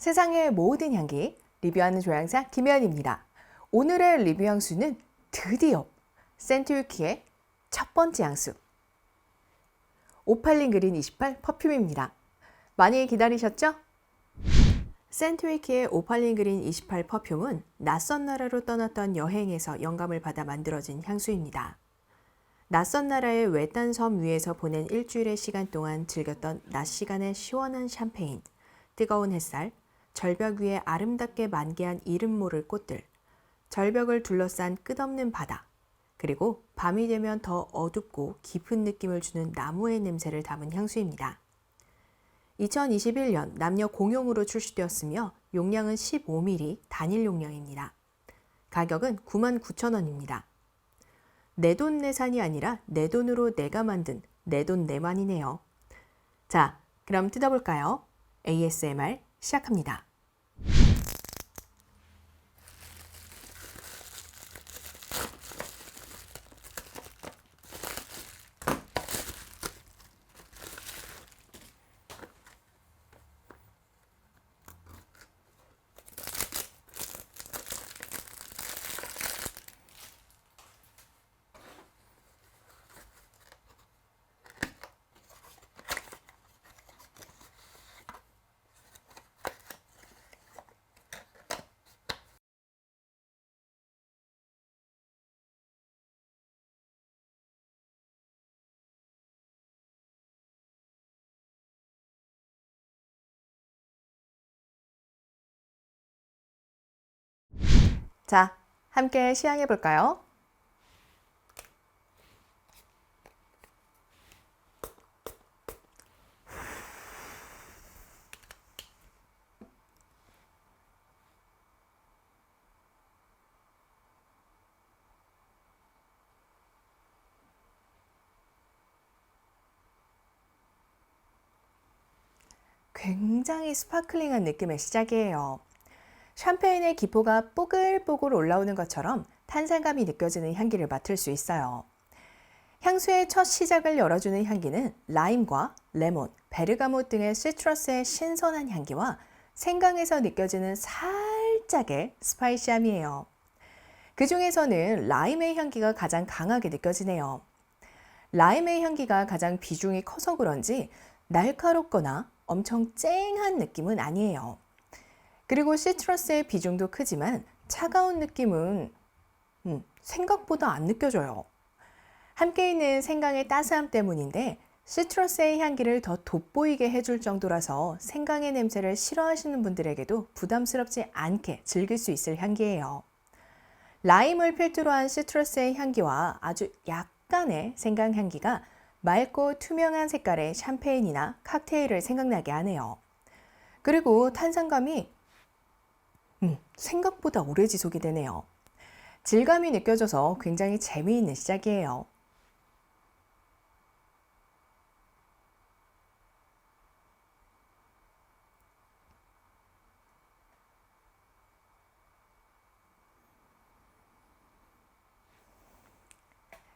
세상의 모든 향기 리뷰하는 조향사 김혜연입니다. 오늘의 리뷰 향수는 드디어 센트위키의 첫 번째 향수 오팔린 그린 28 퍼퓸입니다. 많이 기다리셨죠? 센트위키의 오팔린 그린 28 퍼퓸은 낯선 나라로 떠났던 여행에서 영감을 받아 만들어진 향수입니다. 낯선 나라의 외딴 섬 위에서 보낸 일주일의 시간 동안 즐겼던 낮 시간의 시원한 샴페인, 뜨거운 햇살, 절벽 위에 아름답게 만개한 이름 모를 꽃들, 절벽을 둘러싼 끝없는 바다, 그리고 밤이 되면 더 어둡고 깊은 느낌을 주는 나무의 냄새를 담은 향수입니다. 2021년 남녀 공용으로 출시되었으며 용량은 15ml 단일 용량입니다. 가격은 99,000원입니다. 내돈내산이 아니라 내 돈으로 내가 만든 내돈 내만이네요. 자, 그럼 뜯어볼까요? ASMR 시작합니다. 자, 함께 시향해 볼까요? 굉장히 스파클링한 느낌의 시작이에요. 샴페인의 기포가 뽀글뽀글 올라오는 것처럼 탄산감이 느껴지는 향기를 맡을 수 있어요. 향수의 첫 시작을 열어주는 향기는 라임과 레몬, 베르가못 등의 시트러스의 신선한 향기와 생강에서 느껴지는 살짝의 스파이시함이에요. 그 중에서는 라임의 향기가 가장 강하게 느껴지네요. 라임의 향기가 가장 비중이 커서 그런지 날카롭거나 엄청 쨍한 느낌은 아니에요. 그리고 시트러스의 비중도 크지만 차가운 느낌은 생각보다 안 느껴져요. 함께 있는 생강의 따스함 때문인데 시트러스의 향기를 더 돋보이게 해줄 정도라서 생강의 냄새를 싫어하시는 분들에게도 부담스럽지 않게 즐길 수 있을 향기예요. 라임을 필두로 한 시트러스의 향기와 아주 약간의 생강 향기가 맑고 투명한 색깔의 샴페인이나 칵테일을 생각나게 하네요. 그리고 탄산감이 생각보다 오래 지속이 되네요. 질감이 느껴져서 굉장히 재미있는 시작이에요.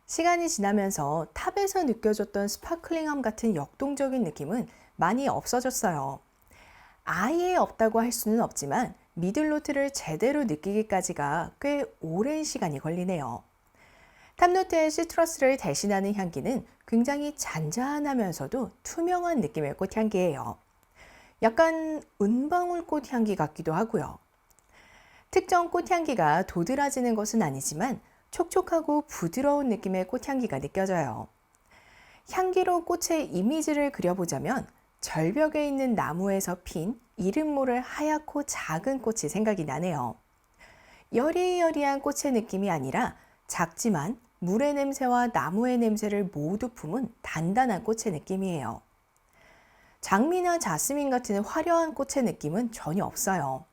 시간이 지나면서 탑에서 느껴졌던 스파클링함 같은 역동적인 느낌은 많이 없어졌어요. 아예 없다고 할 수는 없지만 미들노트를 제대로 느끼기까지가 꽤 오랜 시간이 걸리네요. 탑노트의 시트러스를 대신하는 향기는 굉장히 잔잔하면서도 투명한 느낌의 꽃향기예요. 약간 은방울꽃 향기 같기도 하고요. 특정 꽃향기가 도드라지는 것은 아니지만 촉촉하고 부드러운 느낌의 꽃향기가 느껴져요. 향기로 꽃의 이미지를 그려보자면 절벽에 있는 나무에서 핀 이름 모를 하얗고 작은 꽃이 생각이 나네요. 여리여리한 꽃의 느낌이 아니라 작지만 물의 냄새와 나무의 냄새를 모두 품은 단단한 꽃의 느낌이에요. 장미나 자스민 같은 화려한 꽃의 느낌은 전혀 없어요.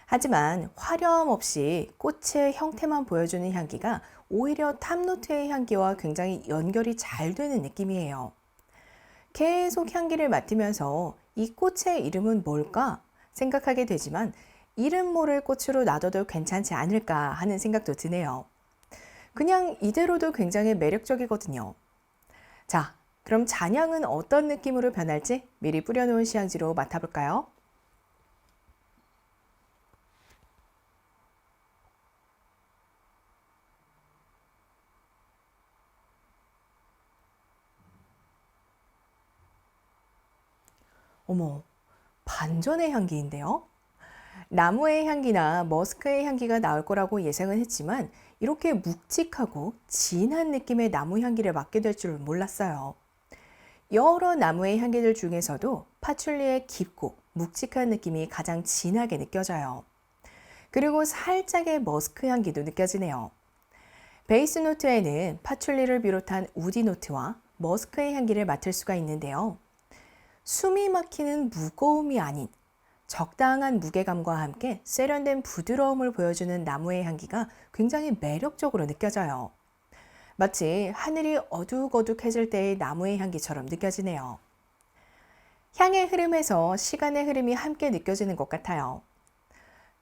하지만 화려함 없이 꽃의 형태만 보여주는 향기가 오히려 탑노트의 향기와 굉장히 연결이 잘 되는 느낌이에요. 계속 향기를 맡으면서 이 꽃의 이름은 뭘까 생각하게 되지만 이름 모를 꽃으로 놔둬도 괜찮지 않을까 하는 생각도 드네요. 그냥 이대로도 굉장히 매력적이거든요. 자, 그럼 잔향은 어떤 느낌으로 변할지 미리 뿌려놓은 시향지로 맡아볼까요? 어머, 반전의 향기인데요? 나무의 향기나 머스크의 향기가 나올 거라고 예상은 했지만 이렇게 묵직하고 진한 느낌의 나무 향기를 맡게 될 줄 몰랐어요. 여러 나무의 향기들 중에서도 파출리의 깊고 묵직한 느낌이 가장 진하게 느껴져요. 그리고 살짝의 머스크 향기도 느껴지네요. 베이스 노트에는 파출리를 비롯한 우디 노트와 머스크의 향기를 맡을 수가 있는데요. 숨이 막히는 무거움이 아닌 적당한 무게감과 함께 세련된 부드러움을 보여주는 나무의 향기가 굉장히 매력적으로 느껴져요. 마치 하늘이 어둑어둑해질 때의 나무의 향기처럼 느껴지네요. 향의 흐름에서 시간의 흐름이 함께 느껴지는 것 같아요.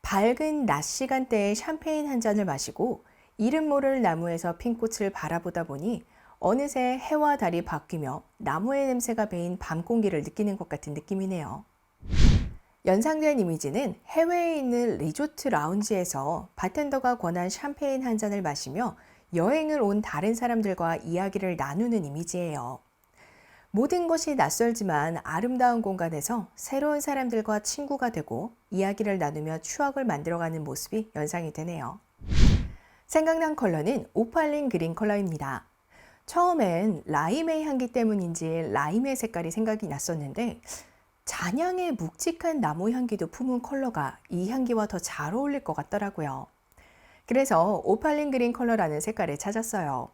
밝은 낮 시간대에 샴페인 한 잔을 마시고 이름 모를 나무에서 핀 꽃을 바라보다 보니 어느새 해와 달이 바뀌며 나무의 냄새가 배인 밤 공기를 느끼는 것 같은 느낌이네요. 연상된 이미지는 해외에 있는 리조트 라운지에서 바텐더가 권한 샴페인 한 잔을 마시며 여행을 온 다른 사람들과 이야기를 나누는 이미지예요. 모든 것이 낯설지만 아름다운 공간에서 새로운 사람들과 친구가 되고 이야기를 나누며 추억을 만들어가는 모습이 연상이 되네요. 생각난 컬러는 오팔린 그린 컬러입니다. 처음엔 라임의 향기 때문인지 라임의 색깔이 생각이 났었는데 잔향의 묵직한 나무 향기도 품은 컬러가 이 향기와 더 잘 어울릴 것 같더라고요. 그래서 오팔린 그린 컬러라는 색깔을 찾았어요.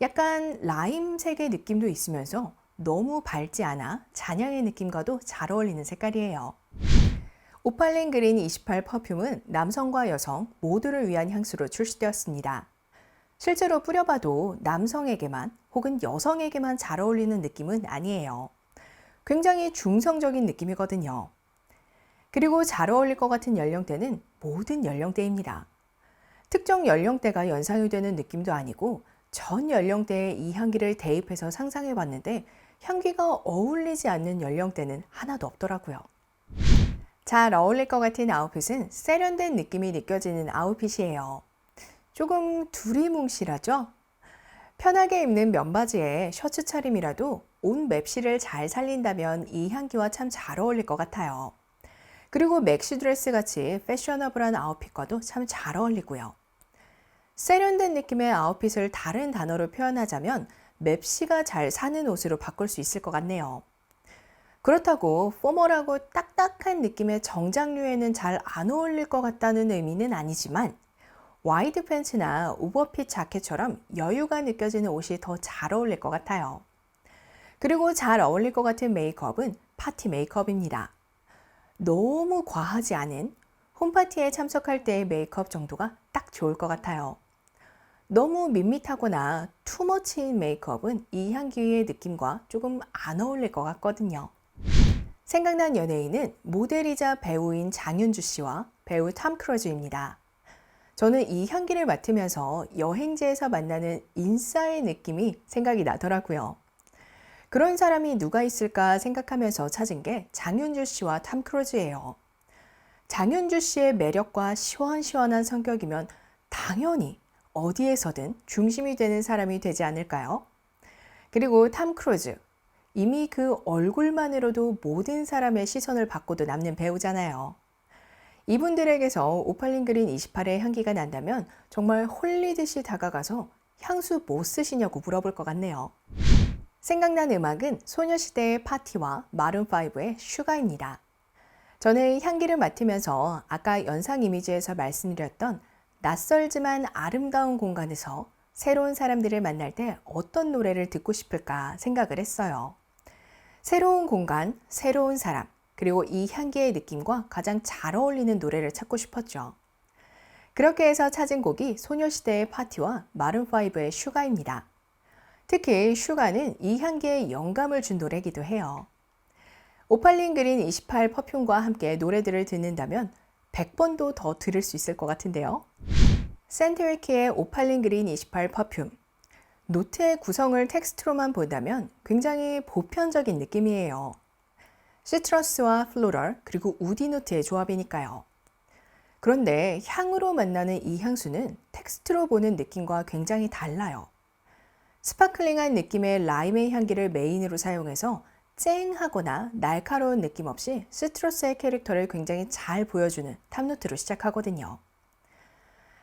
약간 라임색의 느낌도 있으면서 너무 밝지 않아 잔향의 느낌과도 잘 어울리는 색깔이에요. 오팔린 그린 28 퍼퓸은 남성과 여성 모두를 위한 향수로 출시되었습니다. 실제로 뿌려봐도 남성에게만 혹은 여성에게만 잘 어울리는 느낌은 아니에요. 굉장히 중성적인 느낌이거든요. 그리고 잘 어울릴 것 같은 연령대는 모든 연령대입니다. 특정 연령대가 연상이 되는 느낌도 아니고 전 연령대에 이 향기를 대입해서 상상해 봤는데 향기가 어울리지 않는 연령대는 하나도 없더라고요. 잘 어울릴 것 같은 아웃핏은 세련된 느낌이 느껴지는 아웃핏이에요. 조금 두리뭉실하죠? 편하게 입는 면바지에 셔츠 차림이라도 옷 맵시를 잘 살린다면 이 향기와 참 잘 어울릴 것 같아요. 그리고 맥시 드레스 같이 패셔너블한 아웃핏과도 참 잘 어울리고요. 세련된 느낌의 아웃핏을 다른 단어로 표현하자면 맵시가 잘 사는 옷으로 바꿀 수 있을 것 같네요. 그렇다고 포멀하고 딱딱한 느낌의 정장류에는 잘 안 어울릴 것 같다는 의미는 아니지만 와이드 팬츠나 오버핏 자켓처럼 여유가 느껴지는 옷이 더 잘 어울릴 것 같아요. 그리고 잘 어울릴 것 같은 메이크업은 파티 메이크업입니다. 너무 과하지 않은 홈파티에 참석할 때의 메이크업 정도가 딱 좋을 것 같아요. 너무 밋밋하거나 투머치인 메이크업은 이 향기의 느낌과 조금 안 어울릴 것 같거든요. 생각난 연예인은 모델이자 배우인 장윤주 씨와 배우 톰 크루즈입니다. 저는 이 향기를 맡으면서 여행지에서 만나는 인싸의 느낌이 생각이 나더라고요. 그런 사람이 누가 있을까 생각하면서 찾은 게 장윤주 씨와 톰 크루즈예요. 장윤주 씨의 매력과 시원시원한 성격이면 당연히 어디에서든 중심이 되는 사람이 되지 않을까요? 그리고 톰 크루즈, 이미 그 얼굴만으로도 모든 사람의 시선을 받고도 남는 배우잖아요. 이분들에게서 오팔린 그린 28의 향기가 난다면 정말 홀리듯이 다가가서 향수 뭐 쓰시냐고 물어볼 것 같네요. 생각난 음악은 소녀시대의 파티와 마룬5의 슈가입니다. 저는 향기를 맡으면서 아까 연상 이미지에서 말씀드렸던 낯설지만 아름다운 공간에서 새로운 사람들을 만날 때 어떤 노래를 듣고 싶을까 생각을 했어요. 새로운 공간, 새로운 사람, 그리고 이 향기의 느낌과 가장 잘 어울리는 노래를 찾고 싶었죠. 그렇게 해서 찾은 곡이 소녀시대의 파티와 마룬5의 슈가입니다. 특히 슈가는 이 향기에 영감을 준 노래이기도 해요. 오팔린 그린 28 퍼퓸과 함께 노래들을 듣는다면 100번도 더 들을 수 있을 것 같은데요. 센트위키의 오팔린 그린 28 퍼퓸. 노트의 구성을 텍스트로만 본다면 굉장히 보편적인 느낌이에요. 시트러스와 플로럴 그리고 우디 노트의 조합이니까요. 그런데 향으로 만나는 이 향수는 텍스트로 보는 느낌과 굉장히 달라요. 스파클링한 느낌의 라임의 향기를 메인으로 사용해서 쨍하거나 날카로운 느낌 없이 시트러스의 캐릭터를 굉장히 잘 보여주는 탑노트로 시작하거든요.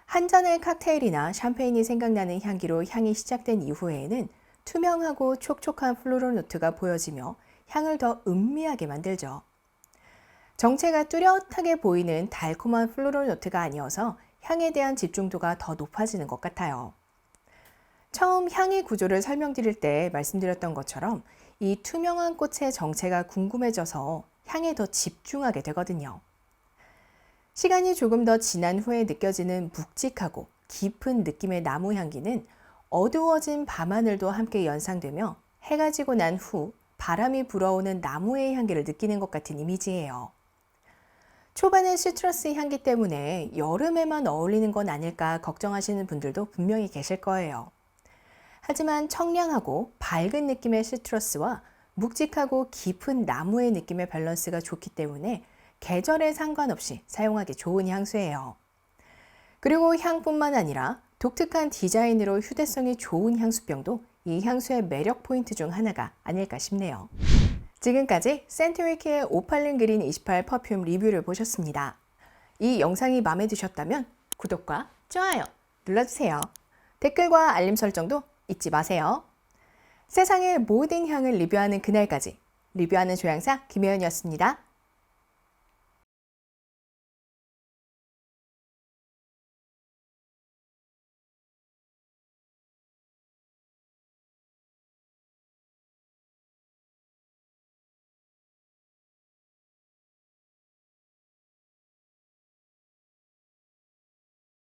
한 잔의 칵테일이나 샴페인이 생각나는 향기로 향이 시작된 이후에는 투명하고 촉촉한 플로럴 노트가 보여지며 향을 더 음미하게 만들죠. 정체가 뚜렷하게 보이는 달콤한 플로럴 노트가 아니어서 향에 대한 집중도가 더 높아지는 것 같아요. 처음 향의 구조를 설명드릴 때 말씀드렸던 것처럼 이 투명한 꽃의 정체가 궁금해져서 향에 더 집중하게 되거든요. 시간이 조금 더 지난 후에 느껴지는 묵직하고 깊은 느낌의 나무 향기는 어두워진 밤하늘도 함께 연상되며 해가 지고 난 후 바람이 불어오는 나무의 향기를 느끼는 것 같은 이미지예요. 초반의 시트러스 향기 때문에 여름에만 어울리는 건 아닐까 걱정하시는 분들도 분명히 계실 거예요. 하지만 청량하고 밝은 느낌의 시트러스와 묵직하고 깊은 나무의 느낌의 밸런스가 좋기 때문에 계절에 상관없이 사용하기 좋은 향수예요. 그리고 향뿐만 아니라 독특한 디자인으로 휴대성이 좋은 향수병도 이 향수의 매력 포인트 중 하나가 아닐까 싶네요. 지금까지 센트위키의 오팔린 그린 28 퍼퓸 리뷰를 보셨습니다. 이 영상이 마음에 드셨다면 구독과 좋아요 눌러주세요. 댓글과 알림 설정도 잊지 마세요. 세상의 모든 향을 리뷰하는 그날까지 리뷰하는 조향사 김혜연이었습니다.